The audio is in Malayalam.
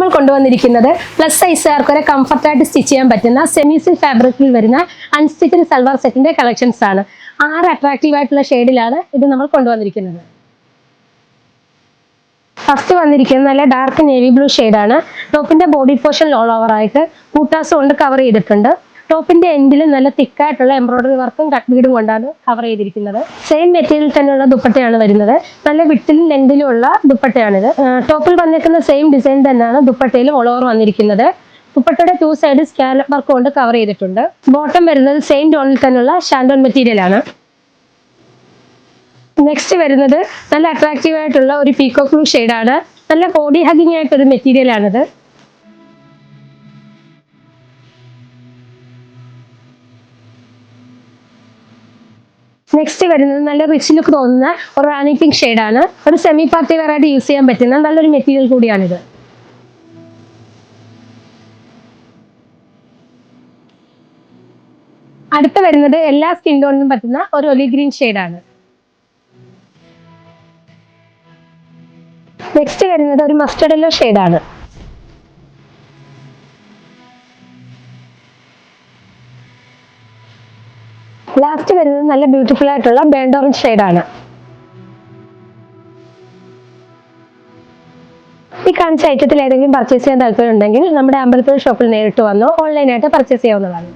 നമ്മൾ കൊണ്ടുവന്നിരിക്കുന്നത് പ്ലസ് സൈസുകാർക്ക് വരെ കംഫർട്ടായിട്ട് സ്റ്റിച്ച് ചെയ്യാൻ പറ്റുന്ന സെമി സിൽക്ക് ഫാബ്രിക്കിൽ വരുന്ന അൺസ്റ്റിച്ചഡ് സൽവാർ സെറ്റിന്റെ കളക്ഷൻസ് ആണ്. 6 അട്രാക്റ്റീവ് ആയിട്ടുള്ള ഷെയ്ഡിലാണ് ഇത് നമ്മൾ കൊണ്ടുവന്നിരിക്കുന്നത്. ഫസ്റ്റ് വന്നിരിക്കുന്നത് നല്ല ഡാർക്ക് നേവി ബ്ലൂ ഷെയ്ഡാണ്. ടോപ്പിന്റെ ബോഡി പോർഷൻ ഓൾ ഓവർ ആയിട്ട് കൂട്ടാസ് കൊണ്ട് കവർ ചെയ്തിട്ടുണ്ട്. ടോപ്പിന്റെ എൻഡിൽ നല്ല തിക്കായിട്ടുള്ള എംബ്രോയിഡറി വർക്കും കട്ട് ബീഡും കൊണ്ടാണ് കവർ ചെയ്തിരിക്കുന്നത്. സെയിം മെറ്റീരിയൽ തന്നെയുള്ള ദുപ്പട്ടയാണ് വരുന്നത്. നല്ല വിട്ടിലും ലെന്തിലും ഉള്ള ദുപ്പട്ടയാണിത്. ടോപ്പിൽ വന്നിരിക്കുന്ന സെയിം ഡിസൈൻ തന്നെയാണ് ദുപ്പട്ടയിലും ഓൾ ഓവർ വന്നിരിക്കുന്നത്. ദുപ്പട്ടയുടെ 2 സൈഡ് സ്കാലപ്പ് വർക്ക് കൊണ്ട് കവർ ചെയ്തിട്ടുണ്ട്. ബോട്ടം വരുന്നത് സെയിം ടോണിൽ തന്നെയുള്ള ഷാൻഡോൺ മെറ്റീരിയൽ ആണ്. നെക്സ്റ്റ് വരുന്നത് നല്ല അട്രാക്റ്റീവ് ആയിട്ടുള്ള ഒരു പീകോക്ക് ബ്ലൂ ഷെയ്ഡാണ്. നല്ല ബോഡി ഹഗിങ് ആയിട്ടൊരു മെറ്റീരിയൽ ആണിത്. നെക്സ്റ്റ് വരുന്നത് നല്ല റിച്ച് ലുക്ക് തോന്നുന്ന ഒരു റാണി പിങ്ക് ഷെയ്ഡാണ്. ഒരു സെമി പാർട്ടി വെയർ ആയിട്ട് യൂസ് ചെയ്യാൻ പറ്റുന്ന നല്ലൊരു മെറ്റീരിയൽ കൂടിയാണിത്. അടുത്ത വരുന്നത് എല്ലാ സ്കിൻ ടോണിനും പറ്റുന്ന ഒരു ഒലി ഗ്രീൻ ഷെയ്ഡാണ്. നെക്സ്റ്റ് വരുന്നത് ഒരു മസ്റ്റർഡ് യെല്ലോ ഷെയ്ഡാണ്. ലാസ്റ്റ് വരുന്നത് നല്ല ബ്യൂട്ടിഫുൾ ആയിട്ടുള്ള ബേൺഡ് ഓറഞ്ച് ഷെയ്ഡാണ്. ഈ കാണിച്ച ഐറ്റത്തിൽ ഏതെങ്കിലും പർച്ചേസ് ചെയ്യാൻ താല്പര്യം ഉണ്ടെങ്കിൽ നമ്മുടെ അമ്പലപ്പുഴ ഷോപ്പിൽ നേരിട്ട് വന്നോ ഓൺലൈനായിട്ട് പർച്ചേസ് ചെയ്യാവുന്നതാണ്.